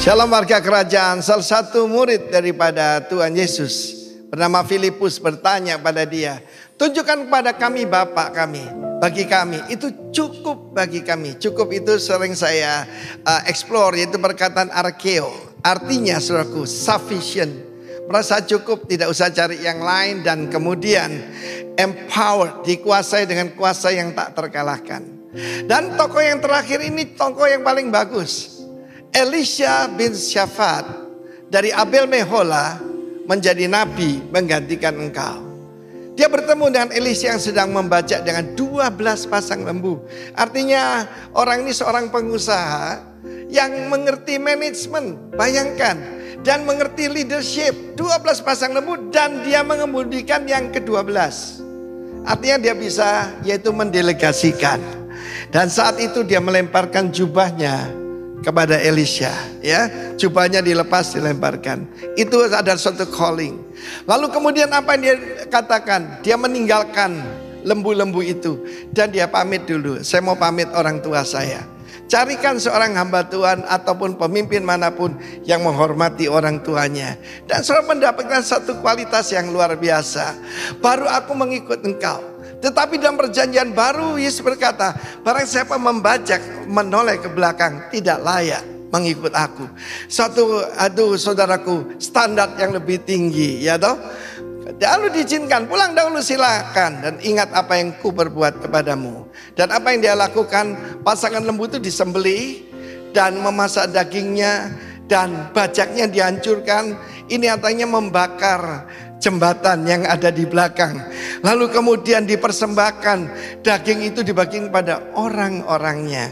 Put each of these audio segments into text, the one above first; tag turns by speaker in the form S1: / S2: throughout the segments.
S1: Shalom warga kerajaan. Salah satu murid daripada Tuhan Yesus bernama Filipus bertanya pada dia, tunjukkan kepada kami Bapa kami. Bagi kami itu cukup bagi kami. Cukup itu sering saya explore, yaitu perkataan arkeo. Artinya saudaraku sufficient. Merasa cukup, tidak usah cari yang lain. Dan kemudian empowered, dikuasai dengan kuasa yang tak terkalahkan. Dan tokoh yang terakhir ini tokoh yang paling bagus. Elisha bin Syafat dari Abel Mehola menjadi nabi menggantikan engkau. Dia bertemu dengan Elisha yang sedang membajak dengan 12 pasang lembu. Artinya orang ini seorang pengusaha yang mengerti manajemen, bayangkan, dan mengerti leadership. 12 pasang lembu dan dia mengemudikan yang ke-12. Artinya dia bisa yaitu mendelegasikan. Dan saat itu dia melemparkan jubahnya kepada Elisha, ya, jubahnya dilepas dilemparkan. Itu ada suatu calling. Lalu kemudian apa yang dia katakan? Dia meninggalkan lembu-lembu itu dan dia pamit dulu. Saya mau pamit orang tua saya. Carikan seorang hamba Tuhan ataupun pemimpin manapun yang menghormati orang tuanya. Dan saudara mendapatkan satu kualitas yang luar biasa. Baru aku mengikut engkau. Tetapi dalam perjanjian baru Yesus berkata, barang siapa membajak menoleh ke belakang tidak layak mengikut aku. Saudaraku, standar yang lebih tinggi, ya toh. Lalu diizinkan pulang dahulu silakan dan ingat apa yang ku berbuat kepadamu. Dan apa yang dia lakukan, pasangan lembu itu disembelih dan memasak dagingnya dan bajaknya dihancurkan. Ini artinya membakar jembatan yang ada di belakang. Lalu kemudian dipersembahkan daging itu dibagi kepada orang-orangnya.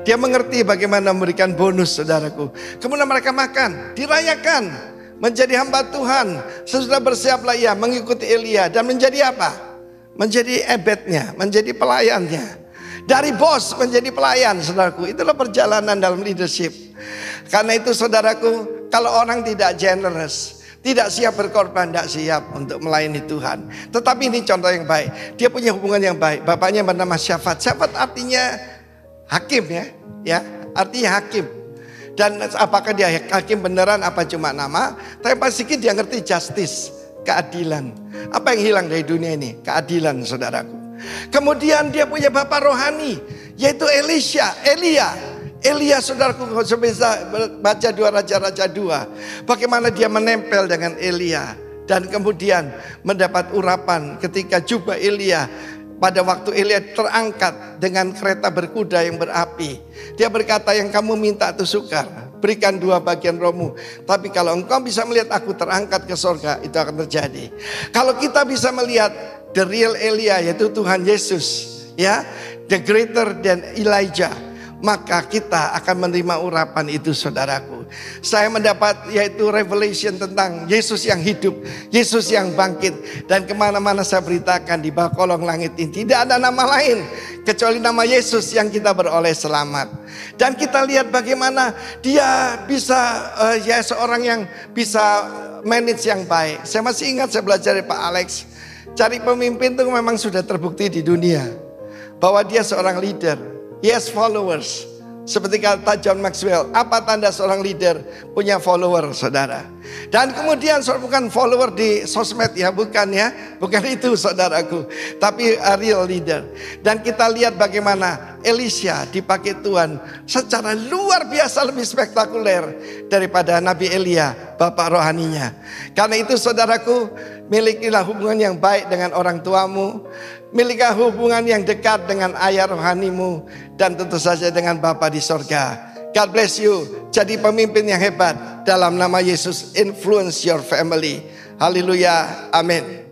S1: Dia mengerti bagaimana memberikan bonus, saudaraku. Kemudian mereka makan, dirayakan, menjadi hamba Tuhan. Sesudah bersiaplah ia mengikuti Elia dan menjadi apa? Menjadi ebednya, menjadi pelayannya. Dari bos menjadi pelayan, saudaraku. Itulah perjalanan dalam leadership. Karena itu saudaraku, kalau orang tidak generous, tidak siap berkorban, tidak siap untuk melayani Tuhan. Tetapi ini contoh yang baik. Dia punya hubungan yang baik. Bapaknya bernama Syafat. Syafat artinya hakim, ya, artinya hakim. Dan apakah dia hakim beneran apa cuma nama? Tapi pasti dia ngerti justice, keadilan. Apa yang hilang dari dunia ini? Keadilan, saudaraku. Kemudian dia punya bapak rohani, yaitu Elia, saudaraku, bisa baca 2 Raja-Raja 2. Bagaimana dia menempel dengan Elia. Dan kemudian mendapat urapan ketika jubah Elia. Pada waktu Elia terangkat dengan kereta berkuda yang berapi. Dia berkata, yang kamu minta itu sukar. Berikan 2 bagian rohmu. Tapi kalau engkau bisa melihat aku terangkat ke sorga, itu akan terjadi. Kalau kita bisa melihat the real Elia, yaitu Tuhan Yesus, ya, the greater than Elijah, maka kita akan menerima urapan itu, saudaraku. Saya mendapat yaitu revelation tentang Yesus yang hidup, Yesus yang bangkit. Dan kemana-mana saya beritakan di bawah kolong langit ini tidak ada nama lain kecuali nama Yesus yang kita beroleh selamat. Dan kita lihat bagaimana dia bisa ya seorang yang bisa manage yang baik. Saya masih ingat saya belajar dari Pak Alex. Cari pemimpin itu memang sudah terbukti di dunia bahwa dia seorang leader. Yes, followers. Seperti kata John Maxwell, apa tanda seorang leader? Punya follower, saudara. Dan kemudian bukan follower di sosmed ya, bukan ya. Bukan itu, saudaraku. Tapi a real leader. Dan kita lihat bagaimana Elisha dipakai Tuhan secara luar biasa lebih spektakuler daripada Nabi Elia, bapak rohaninya. Karena itu, saudaraku, milikilah hubungan yang baik dengan orang tuamu. Milikilah hubungan yang dekat dengan ayah rohanimu. Dan tentu saja dengan Bapa di sorga. God bless you. Jadi pemimpin yang hebat. Dalam nama Yesus, influence your family. Haleluya. Amin.